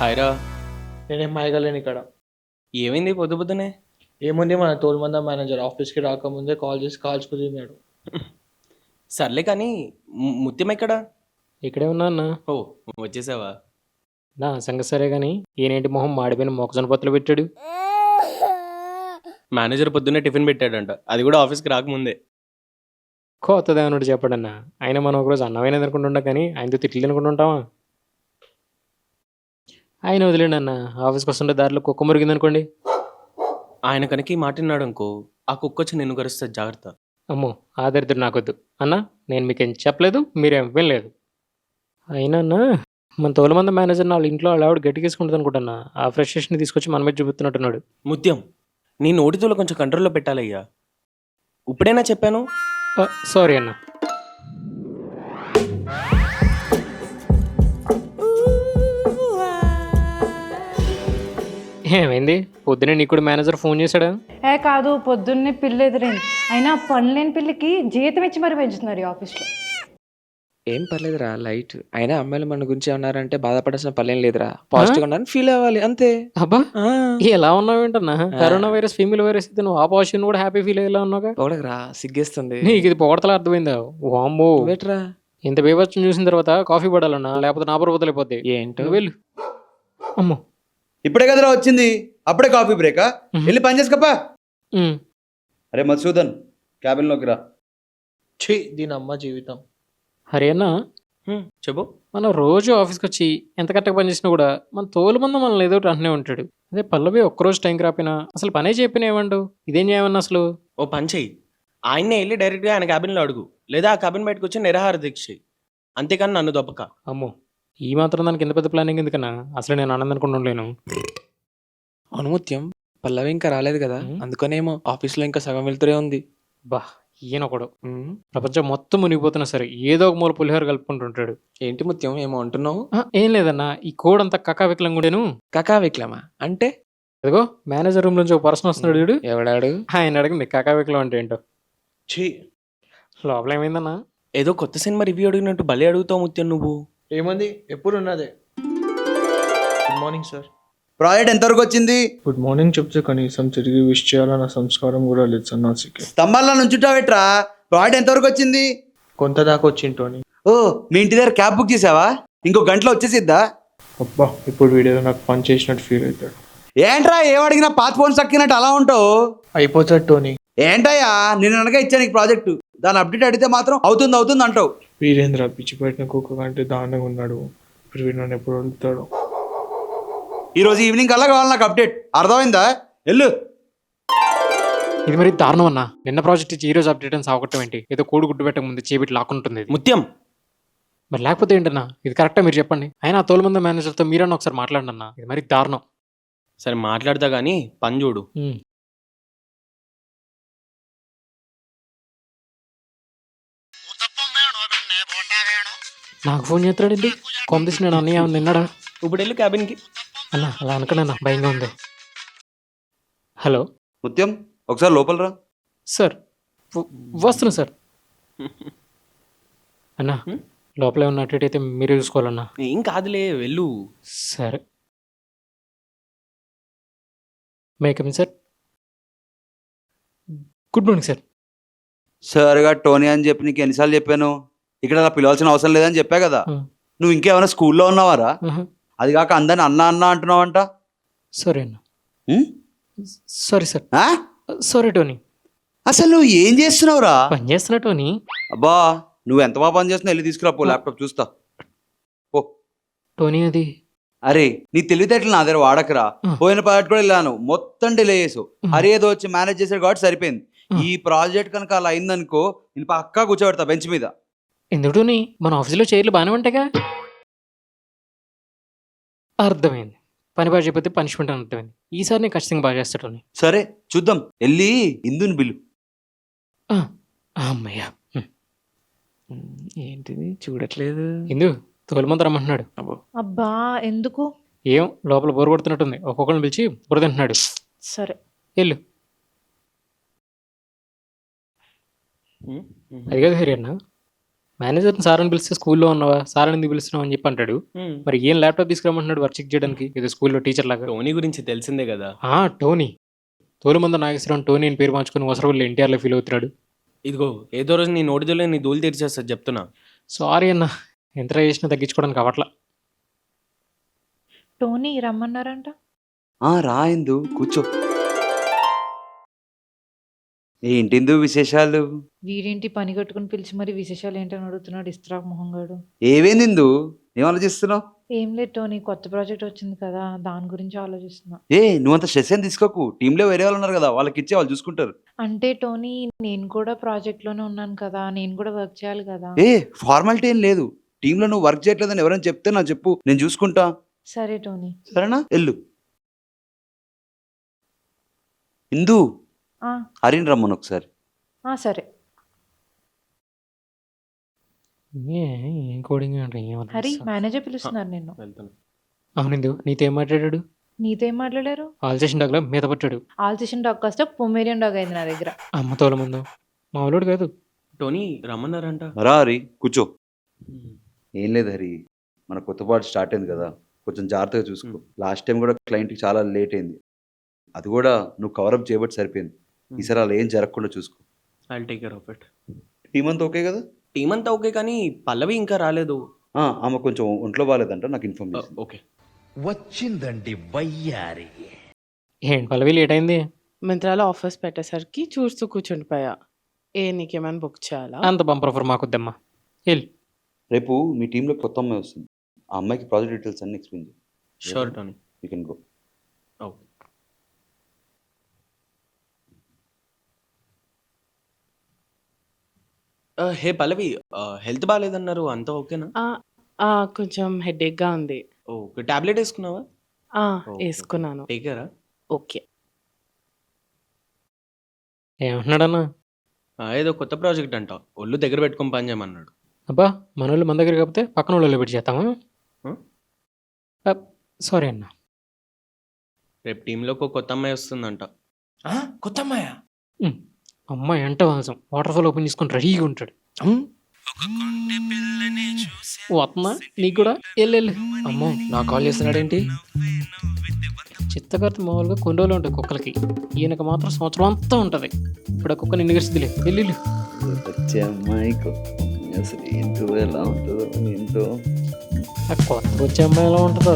హాయ్రా. నేనేం మాయగలేను ఇక్కడ. ఏమైంది పొద్దు పొద్దునే? ఏముంది, మన తోలుమంద మేనేజర్ ఆఫీస్కి రాకముందే కాల్ చేసి కాల్చుకు తిన్నాడు. సర్లే కానీ ముత్యం ఎక్కడా? ఇక్కడే ఉన్నా అన్న. ఓ, వచ్చేసావా? నా సంగతి సరే కానీ ఈయనేంటి మొహం మాడిపోయిన మొక్కజొన్న పొత్తులు పెట్టాడు. మేనేజర్ పొద్దున్నే టిఫిన్ పెట్టాడంట, అది కూడా ఆఫీస్కి రాకముందే. కొత్తదేమన్నాడు చెప్పడన్నా. ఆయన మనం ఒకరోజు అన్నమైన అనుకుంటుంటా కానీ ఆయనతో తిట్లు అనుకుంటుంటావా? ఆయన వదిలేండి అన్న. ఆఫీస్కి వస్తుంటే దారిలో కుక్క మురిగింది అనుకోండి, ఆయన కనుక ఈ మాట విన్నాడు అనుకో, ఆ కుక్క వచ్చి నిన్ను కరుస్తుంది, జాగ్రత్త. అమ్మో ఆ దరిద్రుడు నాకొద్దు అన్న. నేను మీకేం చెప్పలేదు, మీరేం వినలేదు. అయినా అన్న, మన తోలుమంద మేనేజర్ వాళ్ళ ఇంట్లో వాళ్ళ ఆవిడ గట్టిగేసుకుంటుంది అనుకుంటున్నా. ఆ ఫ్రస్ట్రేషన్ తీసుకొచ్చి మన మీద చూపుతున్నట్టున్నాడు. ముత్యం, నీ నోటితోలో కొంచెం కంట్రోల్లో పెట్టాలయ్యా. ఇప్పుడైనా చెప్పాను. సారీ అన్న. ఏమైంది? పొద్దునే నీకు కూడా మేనేజర్ ఫోన్ చేశాడా? కాదు, పొద్దున్నే పిల్లి ఎదురైంది. అయినా పని లేని పిల్లికి జీతం ఇచ్చి మరి పెంచుతున్నారు ఈ ఆఫీస్లో. ఏం పర్లేదురా, లైట్. అయినా అమ్మాయిలు మన గురించి ఏమన్నారంటే బాధపడాల్సిన పనేం లేదురా. పాజిటివ్ గా ఉన్నారని ఫీల్ అవ్వాలి అంతే. అబ్బా, ఎలా ఉన్నావు ఏంటన్నా? కరోనా వైరస్, ఫీమేల్ వైరస్ అయితే నువ్వు ఆ పాజిటివ్ కూడా హ్యాపీ ఫీల్ అయ్యేలా ఉన్నావుగా. పొగడకరా, సిగ్గేస్తుంది. నీకు ఇది పొగడతలా అర్థమైందా? వామ్మో, వేట్రా. ఇంత బేబచ్చం చూసిన తర్వాత కాఫీ పడాలన్నా, లేకపోతే నా పరువతలు అయిపోద్ది. ఏంటో వెళ్ళు. అమ్మో, ఇప్పుడే కదరా వచ్చింది, అప్పుడే కాఫీ బ్రేకా? వెళ్ళి పని చేసుకోపా. ఉమ్. అరే మధుసూదన్, క్యాబిన్లోకి రా. ఛీ, దీని అమ్మ జీవితం. హరి అన్న, చెప్పు. మనం రోజు ఆఫీస్కి వచ్చి ఎంత కరెక్ట్గా పని చేసినా కూడా మన తోలు మంది మనల్ని ఏదో ఒకటి అంటూనే ఉంటాడు. అదే పల్లవి ఒక్కరోజు టైంకి రాపినా అసలు పనే చెప్పినా ఏమండు? ఇదేం చేయమన్నా అసలు? ఓ పని చెయ్యి, ఆయన్నే వెళ్ళి డైరెక్ట్గా ఆయన క్యాబిన్లో అడుగు, లేదా ఆ క్యాబిన్ బయటకు వచ్చి నిరాహార దీక్ష చెయ్యి. అంతేకాని నన్ను దొప్పక. అమ్మో, ఈ మాత్రం దానికి ఎంత పెద్ద ప్లానింగ్ ఎందుకన్నా? అసలు నేను ఆనందం అనుకుంటున్నాను. అనుముత్యం, పల్లవి ఇంకా రాలేదు కదా, అందుకనేమో ఆఫీస్ లో ఇంకా సగం వెళ్తూనే ఉంది. బా, ఈయన ఒకడు ప్రపంచం మొత్తం మునిగిపోతున్నా సరే ఏదో ఒక మూల పులిహోర కలుపుకుంటుంటాడు. ఏంటి ముత్యం, ఏమో అంటున్నావు? ఏం లేదన్నా, ఈ కోడ్ అంతా కకావికలంగా ఉండేను. కకావిక్లమా అంటే? అదిగో మేనేజర్ రూమ్ నుంచి ఒక పర్సన్ వస్తున్నాడు చూడు. ఎవడాడు? ఆయన అడిగింది కకావికలం అంటే ఏంటో. ఛీ, లోపల ఏమైందన్నా? ఏదో కొత్త సినిమా రివ్యూ అడిగినట్టు భలే అడుగుతావు ముత్యం నువ్వు. ఏముంది, ఎప్పుడు ఉన్నదే. Good morning sir. ప్రాజెక్ట్ ఎంతవరకు వచ్చింది? గుడ్ మార్నింగ్ చెప్తే కనీసం తిరిగి విష్ చేయాలన్న సంస్కారం కూడా లేదు సన్నాసికి. స్తంభాల్లో నుంచుంటావేట్రా? ప్రాజెక్ట్ ఎంతవరకు వచ్చింది? కొంత దాకా వచ్చింటోని. ఓ, మీ ఇంటి దగ్గర క్యాబ్ బుక్ చేసావా? ఇంకో గంటలో వచ్చేసిద్దా? అబ్బా, ఇప్పుడు వీడియో నాకు పని చేసినట్టు ఫీల్ అవుతాడు. ఏంట్రా ఏమడిగినా పాత ఫోన్ సక్కినట్టు అలా ఉంటావు? అయిపోతాడు టోనీ. ఏంటయ్యా, నేను అనగా ఇచ్చాను ఈ ప్రాజెక్టు, దాని అప్డేట్ అడిగితే మాత్రం అవుతుంది అవుతుంది అంటావు. వీరేంద్ర పిచ్చి పెట్టిన కుక్క కంటే దారుణంగా ఉన్నాడు. ఇప్పుడు వీడు నన్ను ఎప్పుడు వదులుతాడు? ఈరోజు ఈవినింగ్ కల్లా కావాలి నాకు అప్డేట్, అర్థమైందా? వెళ్ళు. ఇది మరి దారుణం అన్నా. నిన్న ప్రాజెక్ట్ ఇచ్చి ఈ రోజు అప్డేట్ అని సాగొట్టం ఏంటి? ఏదో కోడి గుడ్డు పెట్టక ముందు చేపెట్టి లాక్కుంటుంది ఇది. ముత్యం, మరి లేకపోతే ఏంటన్నా? ఇది కరెక్టా మీరు చెప్పండి. అయినా ఆ తోలుమంద మేనేజర్తో మీరన్నా ఒకసారి మాట్లాడండి అన్న. ఇది మరి దారుణం. సరే మాట్లాడతా కానీ పని చూడు. నాకు ఫోన్ చేస్తాడండి. కొందసి నేను అన్నయ్య నిన్నాడా? ఇప్పుడు వెళ్ళి క్యాబిన్కి. అన్నా అలా అనకండి అన్న, భయంగా ఉంది. హలో ముత్యం, ఒకసారి లోపల రా. సార్, వస్తున్నా సార్. అన్నా, లోపలే ఉన్న అటు ఇటు అయితే మీరే చూసుకోవాలన్నా. ఏం కాదులే, వెళ్ళు. సరే. May come sir. Good morning sir. సరిగా టోనీ అని చెప్పి నీకు ఎన్నిసార్లు చెప్పాను? ఇక్కడ అలా పిలవాల్సిన అవసరం లేదని చెప్పా కదా. నువ్వు ఇంకేమైనా స్కూల్లో ఉన్నావారా? అది కాక అందరిని అన్న అన్న అంటున్నావంట. సారీ అన్న. Sorry sir. Sorry Tony. అసలు నువ్వు ఏం చేస్తున్నావురా? పని చేస్తున్నా టోనీ. అబ్బా, నువ్వు ఎంత బాగా పని చేస్తున్నావు, వెళ్ళి తీసుకురా పో, ల్యాప్టాప్ చూస్తా. ఓ టోనీ, అది అరే నీ తెలివితేటలు నా దగ్గర వాడకరా. పోయిన ప్రాజెక్ట్ కూడా వెళ్ళాను, మొత్తం డిలే చేసావు. హరి ఏదో వచ్చి మేనేజ్ చేసాడు కాబట్టి సరిపోయింది. ఈ ప్రాజెక్ట్ కనుక అలా అయిందనుకో, నేను పక్కా కూర్చోబెడతా బెంచ్ మీద. ఎందుకు టోనీ? మన ఆఫీసులో చైర్లు బాగానే ఉంటాయిగా. అర్థమైంది. పని బాగా చెప్పితే పనిష్మెంట్ అని అర్థమైంది. ఈసారి నేను ఖచ్చితంగా బాగా చేస్తా టోనీ. సరే చూద్దాం, వెళ్ళి ఇందుని బిల్లు. అమ్మయ్యా. ఏంటిది చూడట్లేదు? ఇందు తోలుమంత రమ్మంటున్నాడు. అబ్బా, ఎందుకు? ఏం లోపల బోరు కొడుతున్నట్టుంది. ఒక్కొక్కరిని పిలిచి బుర్ర తింటున్నాడు. సరే వెళ్ళు. అది కాదు హరి అన్న, మేనేజర్ని సార్ అని పిలిస్తే స్కూల్లో ఉన్నావా సార్ అని ఎందుకు పిలుస్తున్నావు అని చెప్పి అంటాడు. హ్మ్. మరి ఏం ల్యాప్టాప్ తీసుకురమ్మంటున్నాడు వర్క్ చెక్ చేయడానికి ఏదో స్కూల్లో టీచర్ లాగా. టోనీ గురించి తెలిసిందే కదా. టోనీ తోలుమంద నాగేశ్వరం టోనీ అని పేరు మార్చుకుని అవసరం వెళ్ళి ఎన్టీఆర్లో ఫీల్ అవుతున్నాడు. ఇదిగో ఏదో రోజు నీ నోటిదోలే నీ దూలు తీర్చేస్తుంది చెప్తున్నా. సారీ అన్న, ఎంత ట్రై చేసినా తగ్గించుకోవడానికి అవట్లా. టోనీ రమ్మన్నారంట. రా ఇందు కూర్చో. ఏంటిందు విశేషాలు? వీడేంటి పని కట్టుకుని పిలిచి మరి విశేషాలు ఏంటని అడుగుతున్నాడు ఇస్త్రా మొహంగాడు. ఏవేంది ఇందు? ఏం ఆలోచిస్తున్నావు? ఏం లేదు టోనీ, కొత్త ప్రాజెక్ట్ వచ్చింది కదా దాని గురించి ఆలోచిస్తున్నా. నువ్వంత స్ట్రెస్ ఏం తీసుకోకు. టీంలో వేరే వాళ్ళు ఉన్నారు కదా, వాళ్ళకి ఇచ్చే వాళ్ళు చూసుకుంటారు. అంటే టోనీ నేను కూడా ప్రాజెక్ట్ లోనే ఉన్నాను కదా, నేను కూడా వర్క్ చేయాలి కదా. ఫార్మాలిటీ ఏం లేదు. టీంలో నువ్వు వర్క్ చేయట్లేదని ఎవరైనా చెప్తే నాకు చెప్పు, నేను చూసుకుంటా. సరే టోనీ. సరేనా? వెళ్ళు. ఇందు ఆ, హరిని రమ్మను ఒకసారి. సరే. ఏం కోడింగ్ అంటే హరి మేనేజర్ పిలుస్తున్నారు నిన్ను. వెళ్తాను. అవునిందు నీతో ఏం మాట్లాడాడు? నీతో ఏం మాట్లాడారు? ఆల్ చేసిన డాగ్లో మీద పట్టాడు. ఆల్సిషన్ డాగ్ కాస్త పొమేరియన్ డాగ్ అయింది నా దగ్గర. అమ్మ తోలమందు మామూలుడు కాదు. టోనీ రమ్మన్నారంట. రా హరి కూర్చో. హ్మ్. ఏం లేదు హరి, మన కొత్త పాట స్టార్ట్ అయింది కదా, కొంచెం జాగ్రత్తగా చూసుకో. లాస్ట్ టైం కూడా క్లయింట్కి చాలా లేట్ అయింది, అది కూడా నువ్వు కవరప్ చేయబట్టి సరిపోయింది. ఈసారి అలా ఏం జరగకుండా చూసుకో. I will take care of it. Team అంతా ఓకే కదా? టీం అంతా ఓకే కానీ పల్లవి ఇంకా రాలేదు. ఆమె కొంచెం ఒంట్లో బాగాలేదంట, నాకు ఇన్ఫార్మ్ చేసింది. ఓకే. వచ్చిందండి వయ్యారి. ఏంటి పల్లవి లేట్ అయింది? మింత్రాలో ఆఫర్స్ పెట్టేసరికి చూస్తూ కూర్చుండిపోయా. నీకేమైనా బుక్ చేయాలా? అంత బంపర్ ఆఫర్ మాకొద్దమ్మా. వెళ్ళి రేపు మీ టీంలో కొత్త అమ్మాయి వస్తుంది, ఆ అమ్మాయికి ప్రాజెక్ట్ డీటెయిల్స్ అన్ని ఎక్స్ప్లెయిన్ చేయి. Sure Tony. You can go. Okay. Hey Pallavi, health బాగాలేదన్నారు, అంతా ఓకేనా? కొంచెం హెడేక్గా ఉంది. ఓకే. టాబ్లెట్ వేసుకున్నావా? వేసుకున్నాను. టేక్ కేరా. ఓకే. ఏమంటున్నాడన్నా? ఏదో కొత్త ప్రాజెక్ట్ అంట, ఒళ్ళు దగ్గర పెట్టుకొని పని చేయమన్నాడు. అబ్బా మన వాళ్ళు మన దగ్గర కాకపోతే పక్కన వాళ్ళు పెట్టి చేస్తామా? సారీ అన్న. రేపు టీంలోకి ఒక కొత్త అమ్మాయి వస్తుందంట. కొత్త అమ్మాయా? అమ్మాయి అంట వాసం వాటర్ ఫాల్ ఓపెన్ చేసుకొని రెడీగా ఉంటాడు. వస్తున్నా నీకు కూడా వెళ్ళు. అమ్మో నా కాల్ చేస్తున్నాడేంటి? చిత్తకర్త మామూలుగా కొన్ని రోజులు ఉంటాయి కుక్కలకి, ఈయనకు మాత్రం సంవత్సరం అంతా ఉంటుంది. ఇప్పుడు ఆ కుక్క నిన్ను గడిచిదిలే వెళ్ళు. వచ్చే అమ్మాయికి అసలు ఏంటో ఎలా ఉంటుందో ఏంటో. ఆ కొత్త వచ్చే అమ్మాయి ఎలా ఉంటుందో.